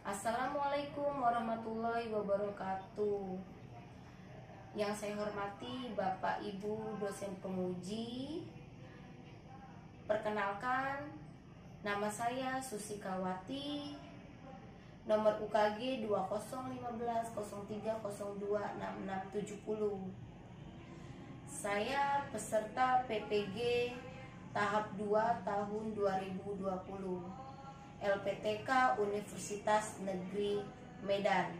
Assalamualaikum warahmatullahi wabarakatuh. Yang saya hormati Bapak Ibu dosen penguji. Perkenalkan, nama saya Susikawati. Nomor UKG 201503026670. Saya peserta PPG tahap 2 tahun 2020. LPTK Universitas Negeri Medan.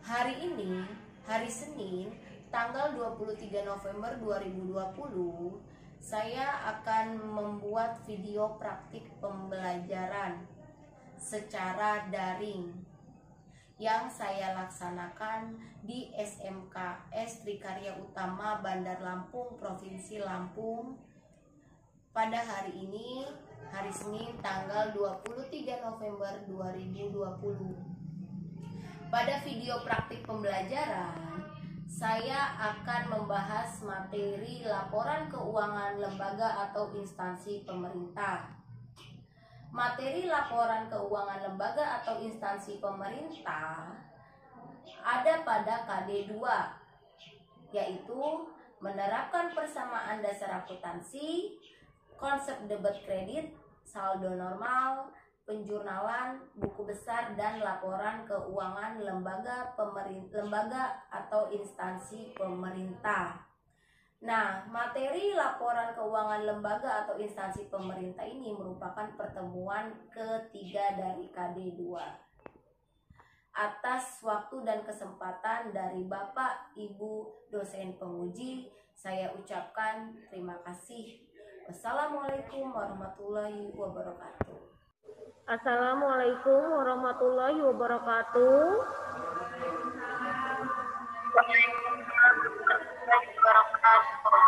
Hari ini, hari Senin, tanggal 23 November 2020, saya akan membuat video praktik pembelajaran secara daring yang saya laksanakan di SMKS Trikarya Utama Bandar Lampung, Provinsi Lampung. Pada hari ini, hari Senin tanggal 23 November 2020. Pada video praktik pembelajaran, saya akan membahas materi laporan keuangan lembaga atau instansi pemerintah. Materi laporan keuangan lembaga atau instansi pemerintah ada pada KD 2, yaitu menerapkan persamaan dasar akuntansi, konsep debit kredit, saldo normal, penjurnalan, buku besar, dan laporan keuangan lembaga atau instansi pemerintah. Nah, materi laporan keuangan lembaga atau instansi pemerintah ini merupakan pertemuan ketiga dari KD 2. Atas waktu dan kesempatan dari Bapak Ibu dosen penguji, saya ucapkan terima kasih. Wassalamualaikum warahmatullahi wabarakatuh. Assalamualaikum warahmatullahi wabarakatuh.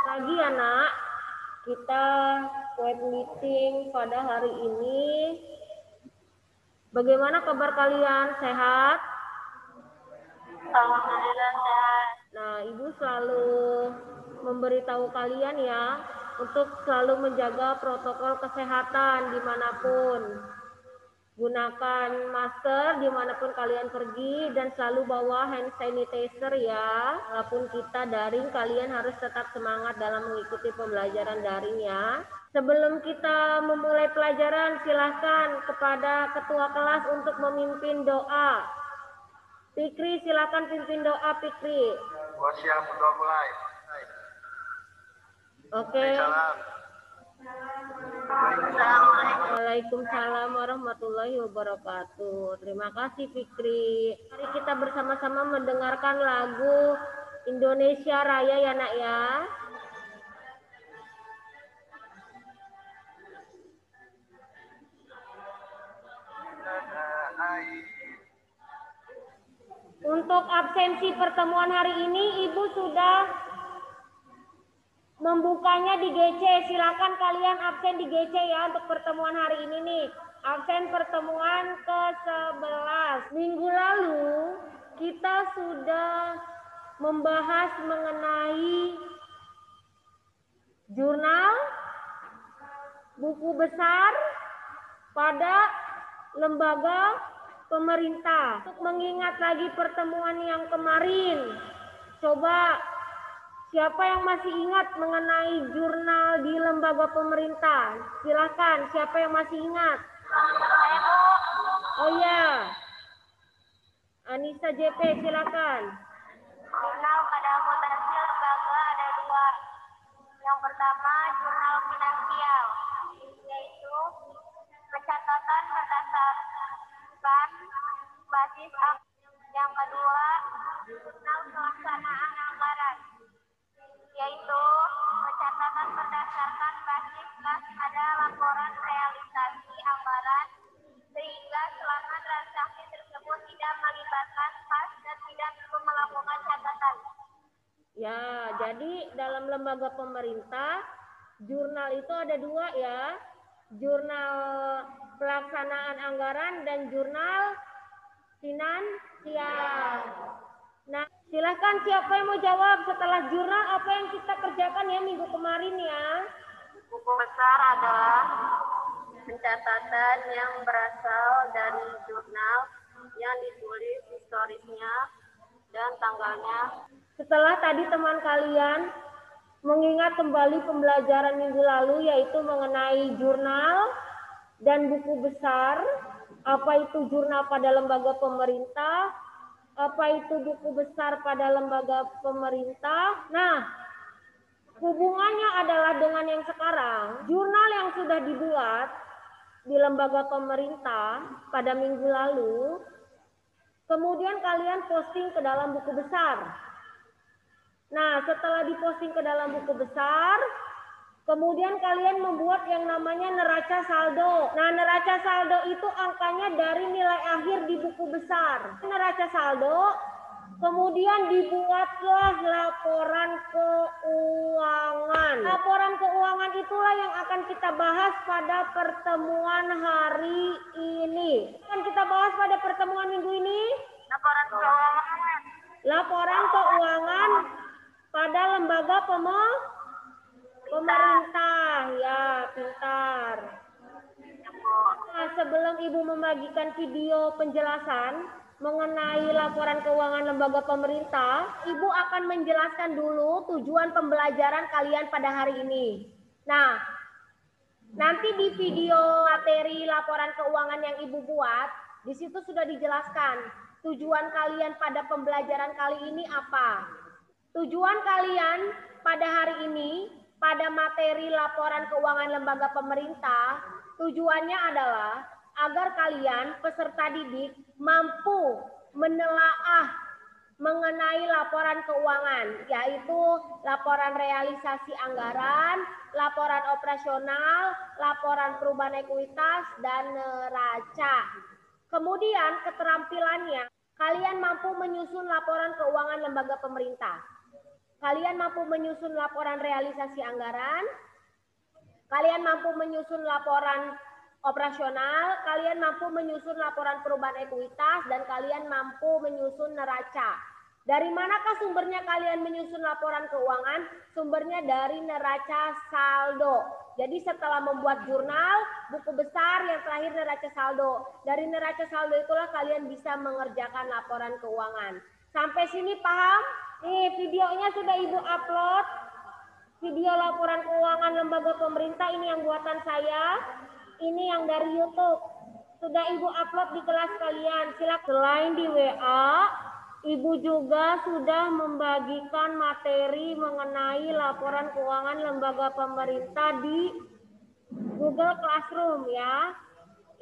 Pagi anak, kita web meeting pada hari ini. Bagaimana kabar kalian? Sehat? Alhamdulillah sehat. Nah, Ibu selalu memberitahu kalian ya untuk selalu menjaga protokol kesehatan dimanapun. Gunakan masker dimanapun kalian pergi dan selalu bawa hand sanitizer ya. Walaupun kita daring, kalian harus tetap semangat dalam mengikuti pembelajaran daring ya. Sebelum kita memulai pelajaran, silahkan kepada ketua kelas untuk memimpin doa. Fikri, silakan pimpin doa, Fikri. Siap untuk mulai. Oke. Salam. Waalaikumsalam warahmatullahi wabarakatuh. Terima kasih Fikri. Mari kita bersama-sama mendengarkan lagu Indonesia Raya ya nak ya. Untuk absensi pertemuan hari ini, Ibu sudah membukanya di GC. Silakan kalian absen di GC ya untuk pertemuan hari ini nih. Absen pertemuan ke-11. Minggu lalu kita sudah membahas mengenai jurnal, buku besar pada lembaga pemerintah. Untuk mengingat lagi pertemuan yang kemarin, coba siapa yang masih ingat mengenai jurnal di lembaga pemerintah? Silakan, siapa yang masih ingat? Oh ya, Anissa JP, silakan. Jurnal pada akuntansi lembaga ada dua. Yang pertama jurnal finansial, yaitu pencatatan berdasarkan basis aktif. Yang kedua jurnal pelaksanaan anggaran, yaitu pencatatan berdasarkan basis kas pada laporan realisasi anggaran, sehingga selama transaksi tersebut tidak melibatkan kas dan tidak perlu melakukan catatan. Ya, jadi dalam lembaga pemerintah, jurnal itu ada dua ya. Jurnal pelaksanaan anggaran dan jurnal finansial. Nah, silahkan siapa yang mau jawab setelah jurnal apa yang kita kerjakan ya minggu kemarin ya. Buku besar adalah pencatatan yang berasal dari jurnal yang ditulis historisnya dan tanggalnya. Setelah tadi teman kalian mengingat kembali pembelajaran minggu lalu, yaitu mengenai jurnal dan buku besar, apa itu jurnal pada lembaga pemerintah, apa itu buku besar pada lembaga pemerintah. Nah, hubungannya adalah dengan yang sekarang, jurnal yang sudah dibuat di lembaga pemerintah pada minggu lalu, kemudian kalian posting ke dalam buku besar. Nah, setelah diposting ke dalam buku besar, kemudian kalian membuat yang namanya neraca saldo. Nah, neraca saldo itu angkanya dari nilai akhir di buku besar. Neraca saldo, kemudian dibuatlah laporan keuangan. Laporan keuangan itulah yang akan kita bahas pada pertemuan hari ini. Akan kita bahas pada pertemuan minggu ini. Laporan keuangan. Laporan keuangan pada lembaga pemerintah. Ya, pintar. Nah, sebelum Ibu membagikan video penjelasan mengenai laporan keuangan lembaga pemerintah, Ibu akan menjelaskan dulu tujuan pembelajaran kalian pada hari ini. Nah, nanti di video materi laporan keuangan yang Ibu buat, di situ sudah dijelaskan tujuan kalian pada pembelajaran kali ini apa. Tujuan kalian pada hari ini, pada materi laporan keuangan lembaga pemerintah, tujuannya adalah agar kalian peserta didik mampu menelaah mengenai laporan keuangan, yaitu laporan realisasi anggaran, laporan operasional, laporan perubahan ekuitas, dan neraca. Kemudian keterampilannya, kalian mampu menyusun laporan keuangan lembaga pemerintah. Kalian mampu menyusun laporan realisasi anggaran, kalian mampu menyusun laporan operasional, kalian mampu menyusun laporan perubahan ekuitas, dan kalian mampu menyusun neraca. Dari manakah sumbernya kalian menyusun laporan keuangan? Sumbernya dari neraca saldo. Jadi setelah membuat jurnal, buku besar, yang terakhir neraca saldo. Dari neraca saldo itulah kalian bisa mengerjakan laporan keuangan. Sampai sini paham? Nih, videonya sudah Ibu upload. Video laporan keuangan lembaga pemerintah ini yang buatan saya. Ini yang dari YouTube. Sudah Ibu upload di kelas kalian. Silakan. Selain di WA, Ibu juga sudah membagikan materi mengenai laporan keuangan lembaga pemerintah di Google Classroom ya.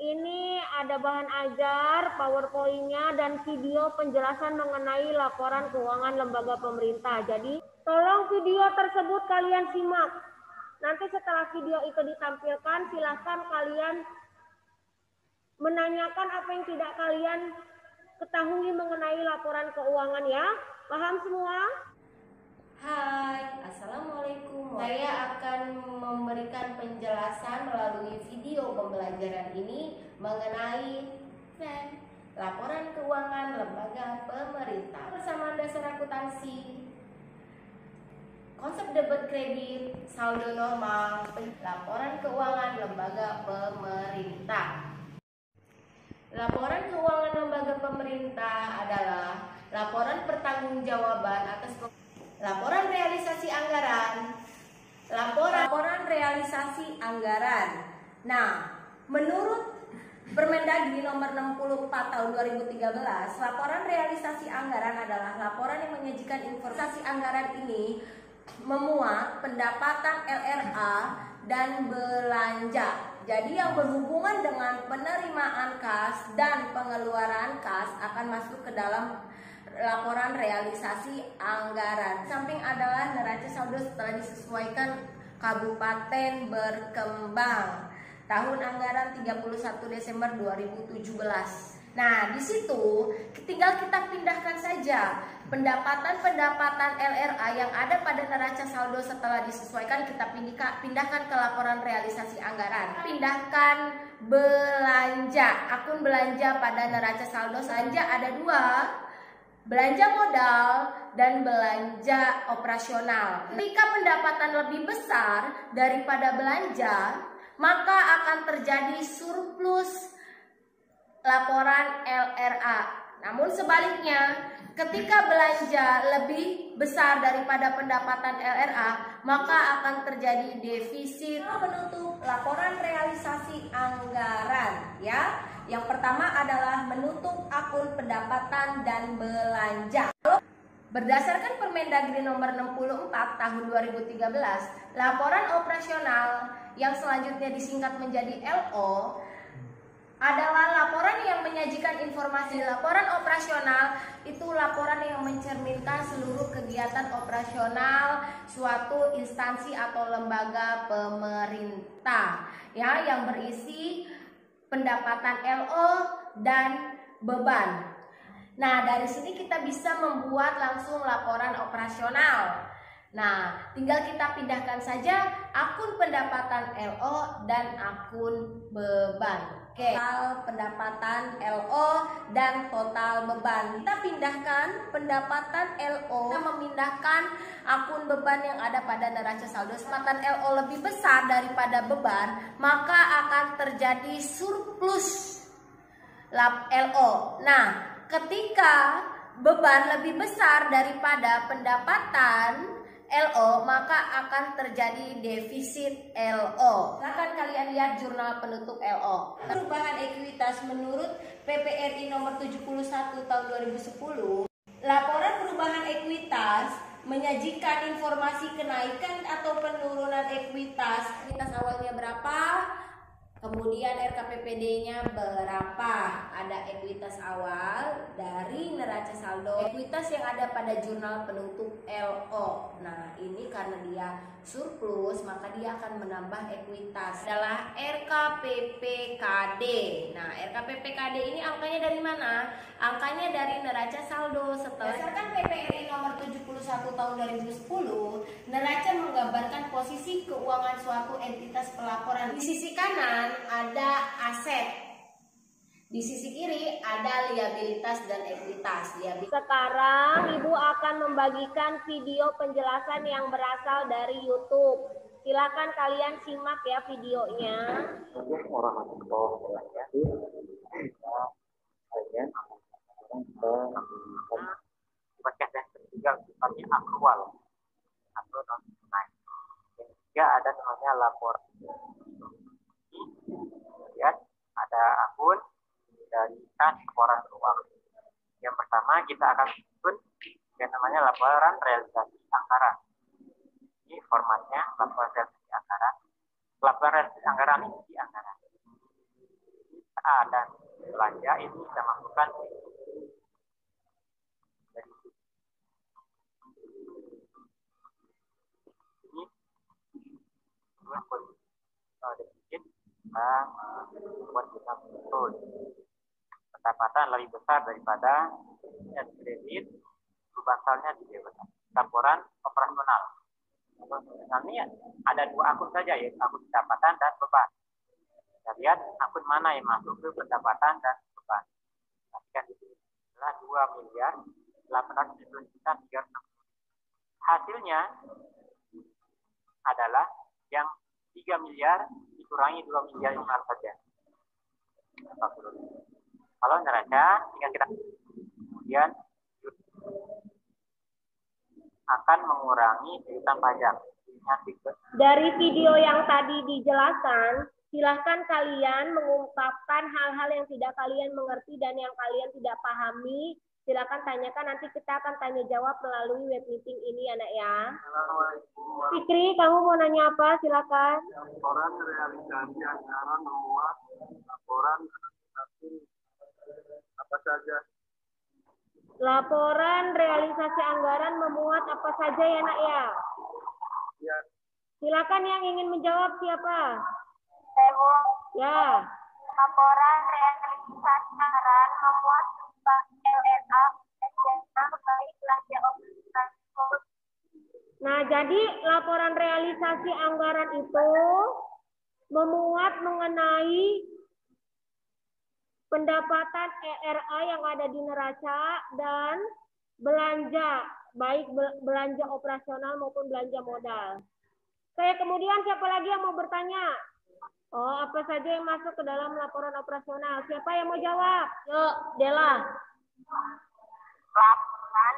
Ini ada bahan ajar, PowerPoint-nya, dan video penjelasan mengenai laporan keuangan lembaga pemerintah. Jadi, tolong video tersebut kalian simak. Nanti setelah video itu ditampilkan, silahkan kalian menanyakan apa yang tidak kalian ketahui mengenai laporan keuangan ya. Paham semua? Hai, Assalamualaikum. Saya akan memberikan penjelasan melalui video pembelajaran ini mengenai laporan keuangan lembaga pemerintah. Persamaan dasar akuntansi, konsep debit kredit, saldo normal, laporan keuangan lembaga pemerintah. Laporan keuangan lembaga pemerintah adalah laporan pertanggungjawaban atas laporan realisasi anggaran, laporan realisasi anggaran. Nah, menurut Permendagri nomor 64 tahun 2013, laporan realisasi anggaran adalah laporan yang menyajikan informasi anggaran ini memuat pendapatan LRA dan belanja. Jadi yang berhubungan dengan penerimaan kas dan pengeluaran kas akan masuk ke dalam laporan realisasi anggaran. Samping adalah neraca saldo setelah disesuaikan kabupaten berkembang. Tahun anggaran 31 Desember 2017. Nah, di situ tinggal kita pindahkan saja pendapatan LRA yang ada pada neraca saldo setelah disesuaikan, kita pindahkan ke laporan realisasi anggaran. Pindahkan belanja, akun belanja pada neraca saldo saja ada dua, belanja modal dan belanja operasional. Jika pendapatan lebih besar daripada belanja, maka akan terjadi surplus laporan LRA. Namun sebaliknya, ketika belanja lebih besar daripada pendapatan LRA, maka akan terjadi defisit. Menutup laporan realisasi anggaran, ya. Yang pertama adalah menutup akun pendapatan dan belanja. Berdasarkan Permendagri nomor 64 tahun 2013, laporan operasional yang selanjutnya disingkat menjadi LO adalah laporan yang menyajikan informasi. Laporan operasional itu laporan yang mencerminkan seluruh kegiatan operasional suatu instansi atau lembaga pemerintah, ya, yang berisi pendapatan LO dan beban. Nah, dari sini kita bisa membuat langsung laporan operasional. Nah, tinggal kita pindahkan saja akun pendapatan LO dan akun beban. Oke, total pendapatan LO dan total beban. Kita pindahkan pendapatan LO, memindahkan akun beban yang ada pada neraca saldo. Pendapatan LO lebih besar daripada beban, maka akan terjadi surplus LO. Nah, ketika beban lebih besar daripada pendapatan LO, maka akan terjadi defisit LO. Silakan kalian lihat jurnal penutup LO. Perubahan ekuitas menurut PPRI nomor 71 tahun 2010. Laporan perubahan ekuitas menyajikan informasi kenaikan atau penurunan ekuitas. Ekuitas awalnya berapa? Kemudian RKPPD-nya berapa? Ada ekuitas awal dari neraca saldo, ekuitas yang ada pada jurnal penutup LO. Nah, ini karena dia surplus, maka dia akan menambah ekuitas. Adalah RKPPKD. Nah, RKPPKD ini angkanya dari mana? Angkanya dari neraca saldo. Berdasarkan PPRI nomor 71 tahun 2010, neraca menggambarkan posisi keuangan suatu entitas pelaporan. Di sisi kanan ada aset, di sisi kiri ada liabilitas dan ekuitas. Sekarang Ibu akan membagikan video penjelasan yang berasal dari YouTube. Silakan kalian simak ya videonya. Yang ketiga sifatnya akrual atau non tunai. Yang ketiga ada namanya lapor. Kemudian ada akun dari kas laporan keuangan. Yang pertama kita akan susun yang namanya laporan realisasi anggaran. Ini formatnya laporan realisasi anggaran. Laporan realisasi anggaran ini di anggaran. A dan belanja ini kita masukkan dari ini dua defisit kita buat kita betul pendapatan lebih besar daripada net kredit, basalnya di debit. Laporan operasional. Ini ada dua akun saja, yaitu akun pendapatan dan beban. Kita lihat akun mana yang masuk ke pendapatan dan beban. Perhatikan di sini adalah 2.870.300. Hasilnya adalah yang 3 miliar dikurangi 2 miliar yang mana saja. Kalau neraca, tinggal kita kemudian akan mengurangi piutang pajak. Dari video yang tadi dijelaskan, silahkan kalian mengungkapkan hal-hal yang tidak kalian mengerti dan yang kalian tidak pahami. Silakan tanyakan, nanti kita akan tanya jawab melalui web meeting ini, anak ya. Fikri, kamu mau nanya apa? Silakan. Laporan realisasi anggaran memuat laporan realisasi apa saja? Laporan realisasi anggaran memuat apa saja ya, nak ya? Ya. Silakan yang ingin menjawab siapa? Ibu, Ya. laporan realisasi anggaran memuat LRA, SDA, baik belanja operasional. Nah, jadi laporan realisasi anggaran itu memuat mengenai pendapatan ERA yang ada di neraca dan belanja, baik belanja operasional maupun belanja modal. Kayak kemudian siapa lagi yang mau bertanya? Oh, apa saja yang masuk ke dalam laporan operasional? Siapa yang mau jawab? Yuk, Dela. Laporan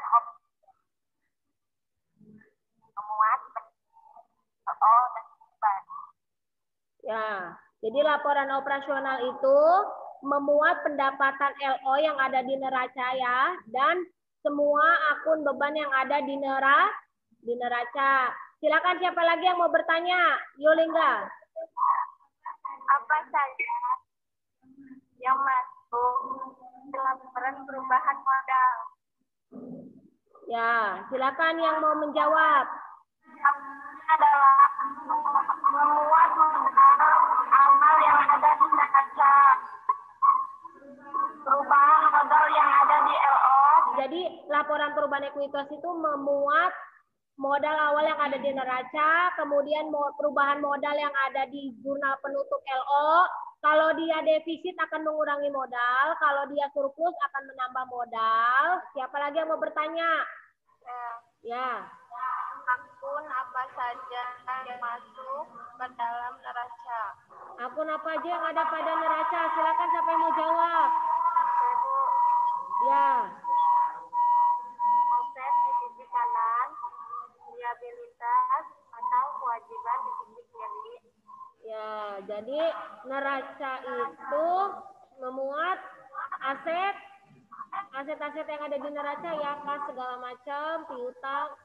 memuat LO dan beban. Ya, jadi laporan operasional itu memuat pendapatan LO yang ada di neraca ya, dan semua akun beban yang ada di neraca. Silakan siapa lagi yang mau bertanya? Yulingga. Apa saja yang masuk ke laporan perubahan modal? Ya, silakan yang mau menjawab. Adalah memuat modal amal yang ada di neraca, perubahan modal yang ada di LO. Jadi laporan perubahan ekuitas itu memuat modal awal yang ada di neraca, kemudian perubahan modal yang ada di jurnal penutup LO. Kalau dia defisit akan mengurangi modal, kalau dia surplus akan menambah modal. Siapa lagi yang mau bertanya? Ya. Akun apa saja yang masuk ke dalam neraca? Akun apa aja yang ada pada neraca? Silakan siapa yang mau jawab? Ibu, Ya. offset di sisi kanan, liabilitas atau kewajiban di sisi kiri. Ya, jadi neraca itu memuat aset-aset yang ada di neraca ya, kas segala macam, piutang,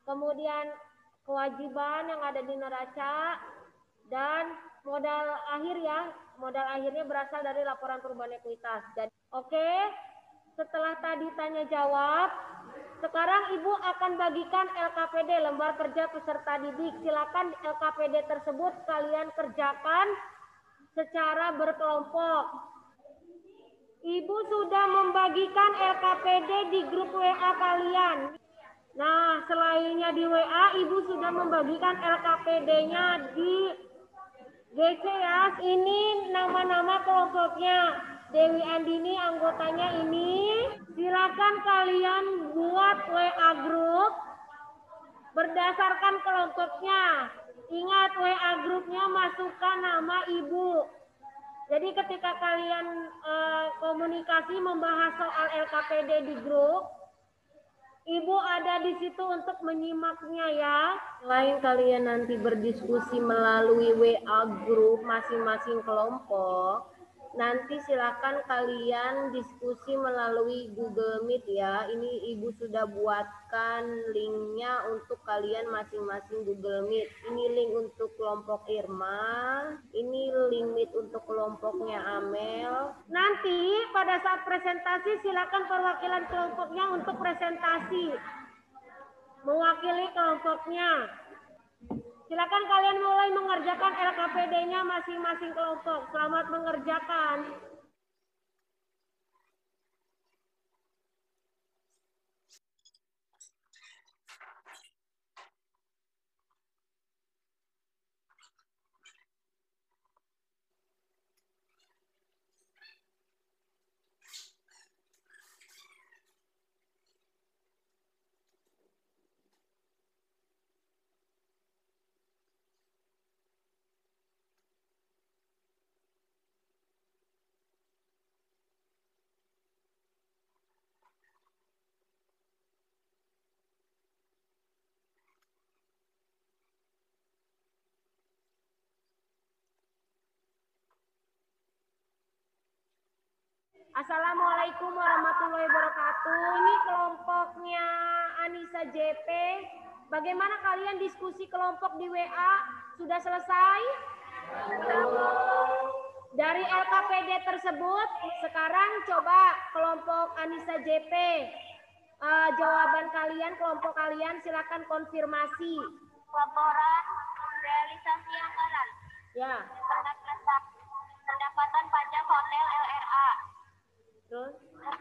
kemudian kewajiban yang ada di neraca, dan modal akhir ya, modal akhirnya berasal dari laporan perubahan ekuitas. Jadi, oke, setelah tadi tanya jawab, sekarang Ibu akan bagikan LKPD, lembar kerja peserta didik. Silakan LKPD tersebut kalian kerjakan secara berkelompok. Ibu sudah membagikan LKPD di grup WA kalian. Nah, selainnya di WA, Ibu sudah membagikan LKPD-nya di GC ya. Ini nama-nama kelompoknya. Dewi Andini anggotanya ini. Silakan kalian buat WA grup berdasarkan kelompoknya. Ingat, WA grupnya masukkan nama Ibu. Jadi ketika kalian komunikasi membahas soal LKPD di grup, Ibu ada di situ untuk menyimaknya ya. Selain kalian nanti berdiskusi melalui WA grup masing-masing kelompok, nanti silakan kalian diskusi melalui Google Meet ya. Ini Ibu sudah buatkan linknya untuk kalian masing-masing Google Meet. Ini link untuk kelompok Irma, ini link Meet untuk kelompoknya Amel. Nanti pada saat presentasi silakan perwakilan kelompoknya untuk presentasi, mewakili kelompoknya. Silakan kalian mulai mengerjakan LKPD-nya masing-masing kelompok. Selamat mengerjakan. Assalamualaikum warahmatullahi wabarakatuh. Ini kelompoknya Anissa JP. Bagaimana kalian diskusi kelompok di WA? Sudah selesai? Dari LKPD tersebut, sekarang coba kelompok Anissa JP. Jawaban kalian, kelompok kalian silakan konfirmasi. Laporan realisasi anggaran. Ya. Pendapatan pajak hotel LRA. Terus? 428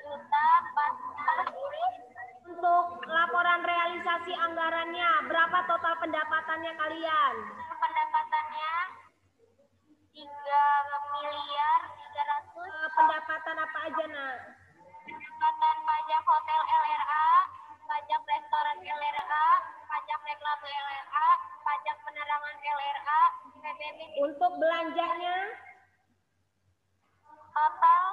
juta 400. Untuk laporan realisasi anggarannya, berapa total pendapatannya kalian? Pendapatannya 3.300.000.000. Pendapatan apa aja, Nak? Pendapatan pajak hotel LRA, pajak restoran LRA, pajak kartu LRA, pajak penerangan LRA, PBB. Untuk belanjanya, Total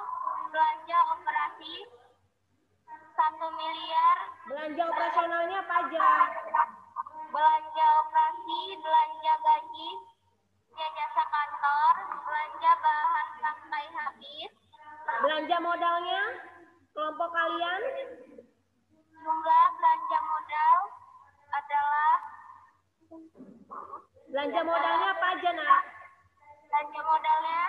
belanja operasi 1 miliar. belanja operasionalnya apa aja? Belanja operasi, belanja gaji, jasa kantor, belanja bahan sampai habis. Belanja modalnya, kelompok kalian? Jumlah belanja modal adalah Belanja modalnya apa aja, Nak? belanja modalnya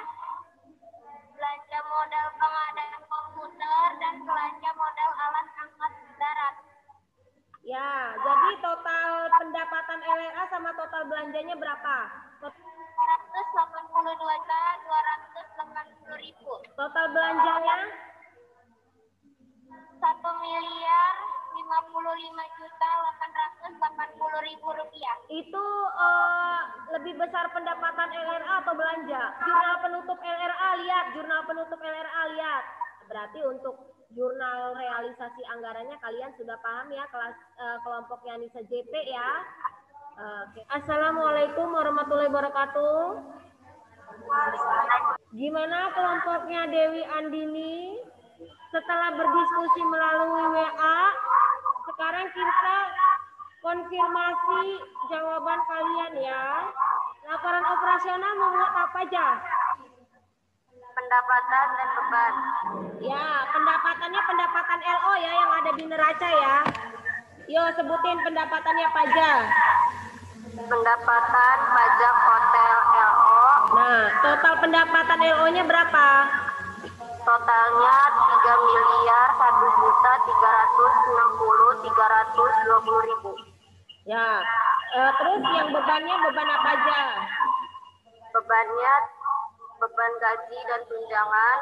belanja modal pengadaan komputer dan belanja modal alat angkat darat. Ya, jadi total pendapatan LRA sama total belanjanya berapa? 182.280.000. Total belanjanya? 1.055.880.000 rupiah. Itu lebih besar pendapatan LRA atau belanja? Jurnal penutup LRA lihat, jurnal penutup LRA lihat. Berarti untuk jurnal realisasi anggarannya kalian sudah paham ya, kelas kelompoknya Nisa JP ya. Oke. Assalamualaikum warahmatullahi wabarakatuh. Gimana kelompoknya Dewi Andini? Setelah berdiskusi melalui WA, sekarang kita konfirmasi jawaban kalian ya. Laporan operasional memuat apa aja? Pendapatan dan beban. Ya, pendapatannya pendapatan LO ya yang ada di neraca ya. Yo, sebutin pendapatannya apa aja. Pendapatan pajak hotel LO. Nah, total pendapatan LO-nya berapa? Totalnya 3.360.320.000. Ya, terus yang bebannya beban apa aja? Bebannya beban gaji dan tunjangan,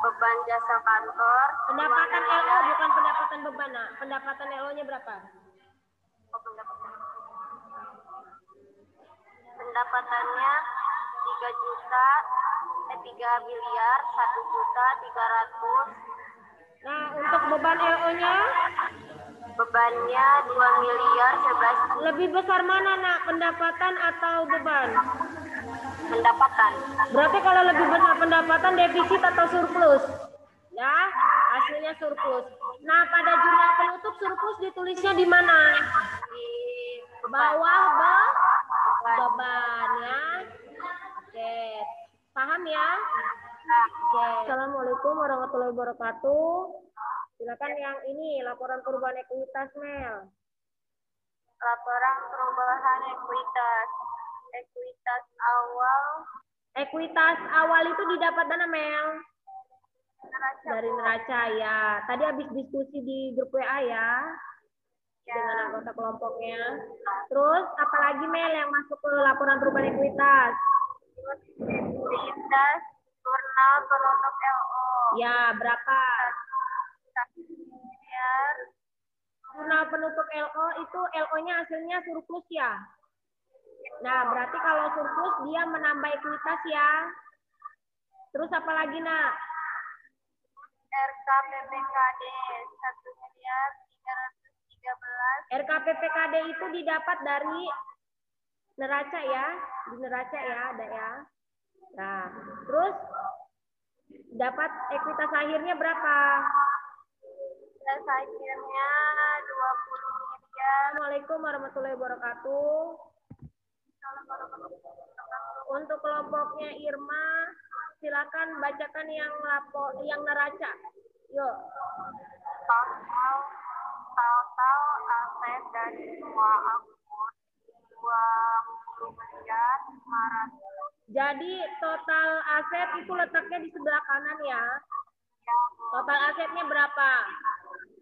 beban jasa kantor. Pendapatan LO bukan pendapatan beban, nah. Pendapatan LO-nya berapa? Pendapatannya 3.300.000. Nah, untuk beban LO-nya Bebannya 2.011.000. lebih besar mana, Nak? Pendapatan atau beban? Pendapatan. Berarti kalau lebih besar pendapatan defisit atau surplus? Ya, hasilnya surplus. Nah, pada jurnal penutup surplus ditulisnya di mana? Di Bawah beban ya. Oke, paham ya? Oke. Assalamualaikum warahmatullahi wabarakatuh. Silakan yang ini laporan perubahan ekuitas Mel. laporan perubahan ekuitas. Ekuitas awal Ekuitas awal itu didapat mana Mel? neraca. Dari neraca ya. Tadi habis diskusi di grup WA ya. Dengan anggota kelompoknya. Terus apalagi Mel yang masuk ke laporan perubahan ekuitas? Ekuitas jurnal penutup LO. Ya, berapa? 1 miliar. Jurnal penutup LO itu LO-nya hasilnya surplus ya. Nah, berarti kalau surplus dia menambah ekuitas ya. Terus apa lagi, Nak? RKPPKD 1.313.000. RKPPKD itu didapat dari neraca ya. Di neraca ya, ada ya. Nah, terus dapat ekuitas akhirnya berapa? Dan akhirnya 20 miliar. Assalamualaikum warahmatullahi wabarakatuh. Untuk kelompoknya Irma, silakan bacakan yang neraca. Yuk. Total aset dari semua akun 20 miliar 500. Jadi total aset itu letaknya di sebelah kanan ya. Total asetnya berapa?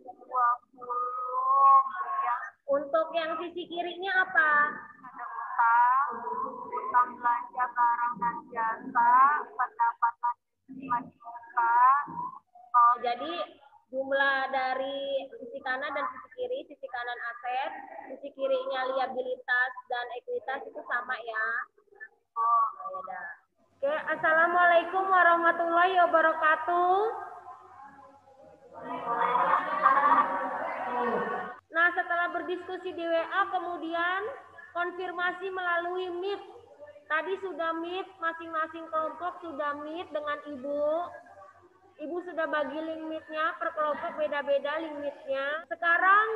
20 miliar. Untuk yang sisi kirinya apa? Ada utang belanja barang dan jasa, pendapatan 5 juta. Jadi jumlah dari sisi kanan dan sisi kanan aset, sisi kirinya liabilitas dan ekuitas itu sama ya. Oh, ya dah. Oke, assalamualaikum warahmatullahi wabarakatuh. Nah, setelah berdiskusi di WA, kemudian konfirmasi melalui Meet. Tadi sudah Meet, masing-masing kelompok sudah Meet dengan Ibu. Ibu sudah bagi link Meet-nya, per kelompok beda-beda link Meet-nya. Sekarang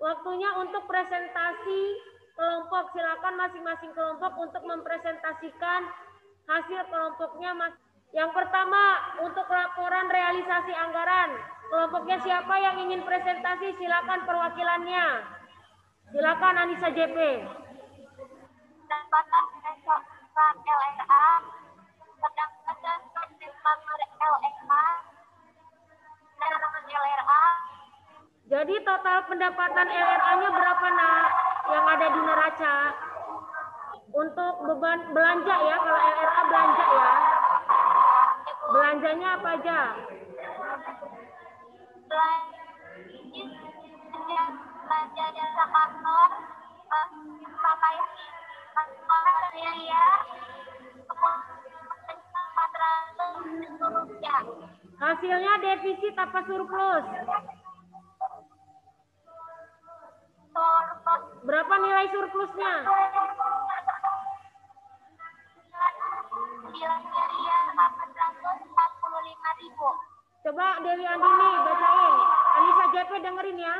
waktunya untuk presentasi kelompok. Silakan masing-masing kelompok untuk mempresentasikan hasil kelompoknya. Yang pertama, untuk laporan realisasi anggaran. Kelompoknya siapa yang ingin presentasi? Silakan perwakilannya. Silakan Anissa JP. Pendapatan LRA, pendapatan LRA, pendapatan LRA. Jadi total pendapatan LRA-nya berapa, Nak? Yang ada di neraca? Untuk beban belanja ya, kalau LRA belanja ya. Belanjanya apa aja? Belanja jasa kantor, pakai biaya, 400 rupiah. Hasilnya defisit apa surplus? Surplus Berapa nilai surplusnya? 9.445.000. Coba Dewi Andini bacain. Anissa JP dengerin ya.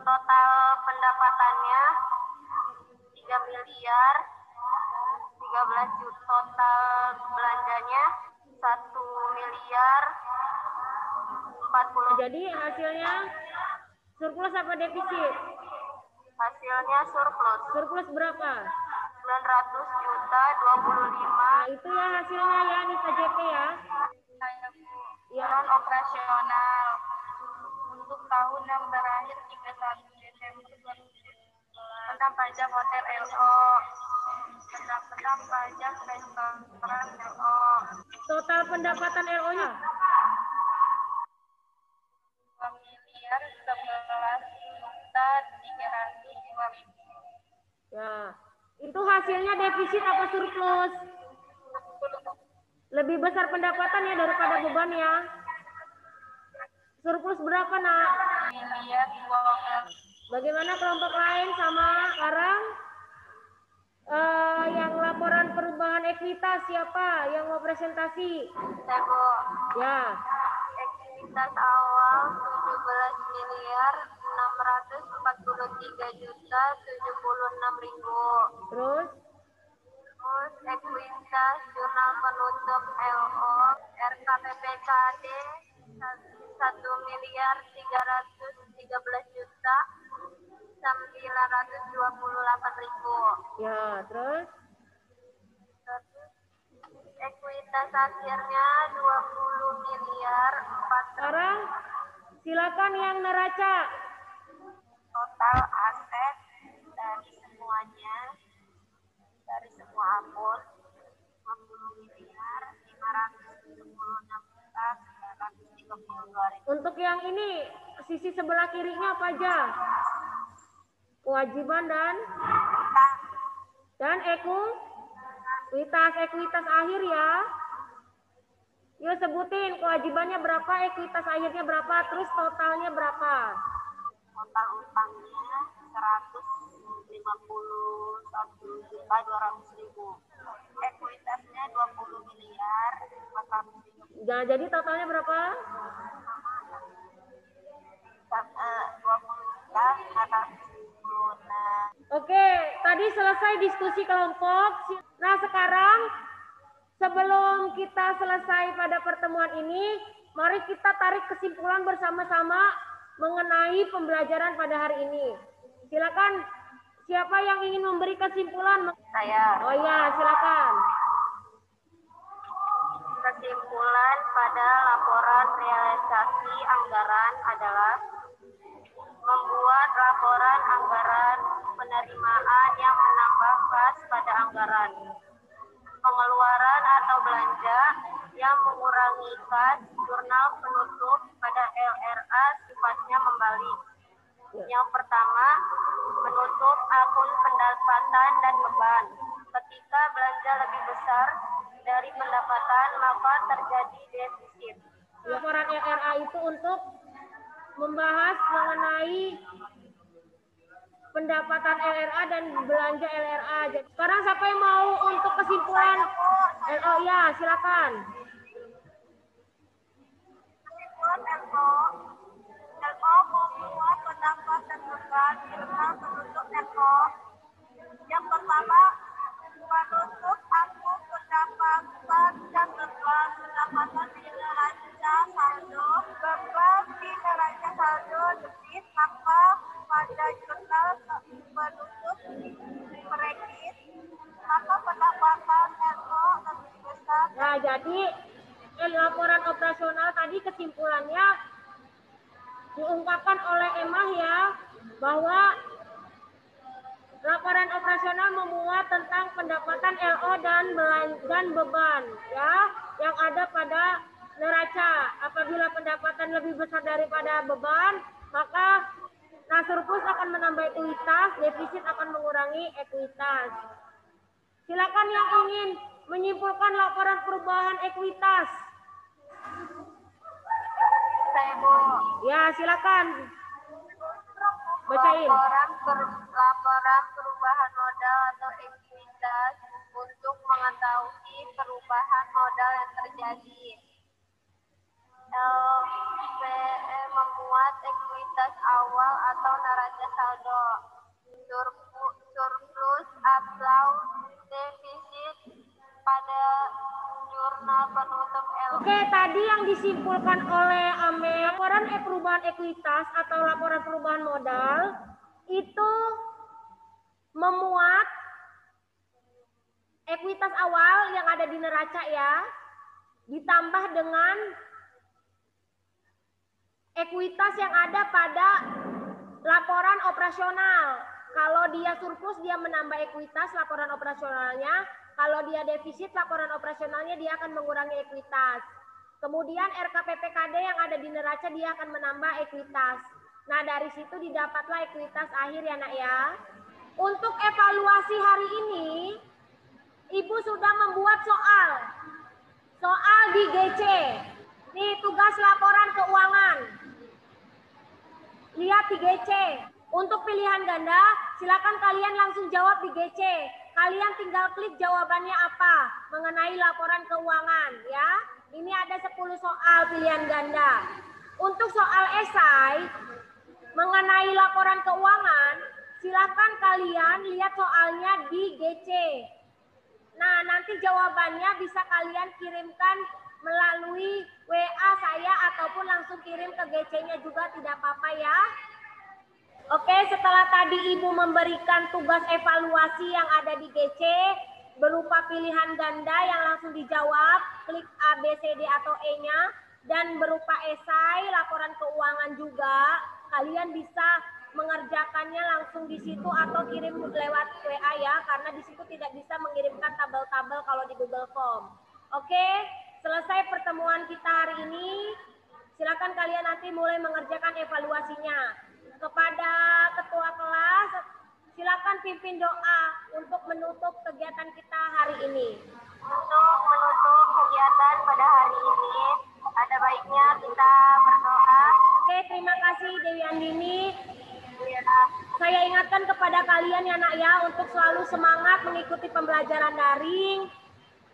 Total pendapatannya 3 miliar 13 juta. Total belanjanya 1 miliar 40. Jadi hasilnya surplus apa defisit? Hasilnya surplus Surplus berapa? 900 juta 25. Nah itu ya hasilnya ya Anissa JP ya. Ya. Non operasional untuk tahun yang berakhir 31 Desember 2019. Pendapatan pajak hotel LO, pendapatan pajak restoran LO. Total pendapatan LO-nya 2 miliar 11 juta 302.000. ya. Itu hasilnya defisit apa surplus? Lebih besar pendapatannya daripada beban ya. Surplus berapa, Nak? Miliar 12. Bagaimana kelompok lain sama sekarang? Yang laporan perubahan ekuitas siapa yang mau presentasi? Tebo. Ya. Ekuitas awal 17 miliar 643 juta 76.000. Terus Terus ekuitas jurnal penutup LO RKPPKD 1 miliar 313 juta 928.000. ya, terus Ekuitas akhirnya 20 miliar 4. sekarang silakan yang neraca. Total aset dari semuanya, dari semua akun 20 miliar 576 juta 932.000. Untuk yang ini sisi sebelah kirinya apa aja? Kewajiban dan ekuitas akhir ya. Yuk sebutin kewajibannya berapa, ekuitas akhirnya berapa, terus totalnya berapa? Total utangnya 151 juta 200.000. Ekuitasnya 20 miliar 430. Nah, jadi totalnya berapa? 20 juta 430. Oke, tadi selesai diskusi kelompok. Nah, sekarang sebelum kita selesai pada pertemuan ini, mari kita tarik kesimpulan bersama-sama mengenai pembelajaran pada hari ini. Silakan, siapa yang ingin memberi kesimpulan? Saya. Oh iya, silakan. Kesimpulan pada laporan realisasi anggaran adalah membuat laporan anggaran penerimaan yang menambah kas pada anggaran, pengeluaran atau belanja yang mengurangi kas jurnal penutup pada LRA sifatnya membalik. Yang pertama, menutup akun pendapatan dan beban. Ketika belanja lebih besar dari pendapatan, maka terjadi defisit. Laporan LRA itu untuk membahas mengenai pendapatan LRA dan belanja LRA. Jadi, sekarang siapa yang mau untuk kesimpulan? Oh ya, silakan. Kesimpulan LO membuat pendapat dan beban internal penutup LO. Yang pertama, menutup aku pendapatan dan beban pendapatan di neraca saldo. Beban di neraca saldo debit, maka pada jurnal penutup kredit, maka pendapatan LO lebih besar. Nah, jadi laporan operasional tadi kesimpulannya diungkapkan oleh Emah ya, bahwa laporan operasional memuat tentang pendapatan LO dan beban ya yang ada pada neraca. Apabila pendapatan lebih besar daripada beban, maka surplus akan menambah ekuitas, defisit akan mengurangi ekuitas. Silakan yang ingin menyimpulkan laporan perubahan ekuitas. Saya Bu. Ya, silakan. Bacain. Laporan perubahan modal atau ekuitas untuk mengetahui perubahan modal yang terjadi. LPE memuat ekuitas awal atau neraca saldo, surplus atau defisit pada jurnal penutup LO. Oke, tadi yang disimpulkan oleh Ame, laporan perubahan ekuitas atau laporan perubahan modal itu memuat ekuitas awal yang ada di neraca ya, ditambah dengan ekuitas yang ada pada laporan operasional. Kalau dia surplus, dia menambah ekuitas laporan operasionalnya. Kalau dia defisit, laporan operasionalnya dia akan mengurangi ekuitas. Kemudian RKPPKD yang ada di neraca, dia akan menambah ekuitas. Nah, dari situ didapatlah ekuitas akhir ya nak ya. Untuk evaluasi hari ini, Ibu sudah membuat soal di GC. Ini tugas laporan keuangan. Lihat di GC. Untuk pilihan ganda, silakan kalian langsung jawab di GC. Kalian tinggal klik jawabannya apa mengenai laporan keuangan ya. Ini ada 10 soal pilihan ganda. Untuk soal esai mengenai laporan keuangan, silakan kalian lihat soalnya di GC. Nah, nanti jawabannya bisa kalian kirimkan melalui WA saya ataupun langsung kirim ke GC-nya juga tidak apa-apa ya. Oke, setelah tadi Ibu memberikan tugas evaluasi yang ada di GC berupa pilihan ganda yang langsung dijawab, klik A, B, C, D atau E-nya, dan berupa esai, laporan keuangan juga, kalian bisa mengerjakannya langsung di situ atau kirim lewat WA ya, karena di situ tidak bisa mengirimkan tabel-tabel kalau di Google Form. Oke, selesai pertemuan kita hari ini. Silakan kalian nanti mulai mengerjakan evaluasinya. Kepada ketua kelas, silakan pimpin doa untuk menutup kegiatan kita hari ini. Untuk menutup kegiatan pada hari ini, ada baiknya kita berdoa. Oke, terima kasih Dewi Andini. Saya ingatkan kepada kalian ya nak ya, untuk selalu semangat mengikuti pembelajaran daring.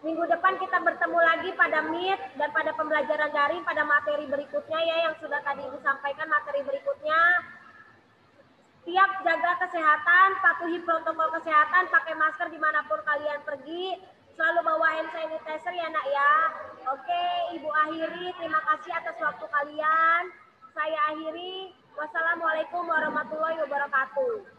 Minggu depan kita bertemu lagi pada Meet dan pada pembelajaran daring pada materi berikutnya ya, yang sudah tadi Ibu sampaikan materi berikutnya. Siap jaga kesehatan, patuhi protokol kesehatan, pakai masker dimanapun kalian pergi, selalu bawa hand sanitizer ya nak ya. Oke, Ibu akhiri, terima kasih atas waktu kalian. Saya akhiri, wassalamualaikum warahmatullahi wabarakatuh.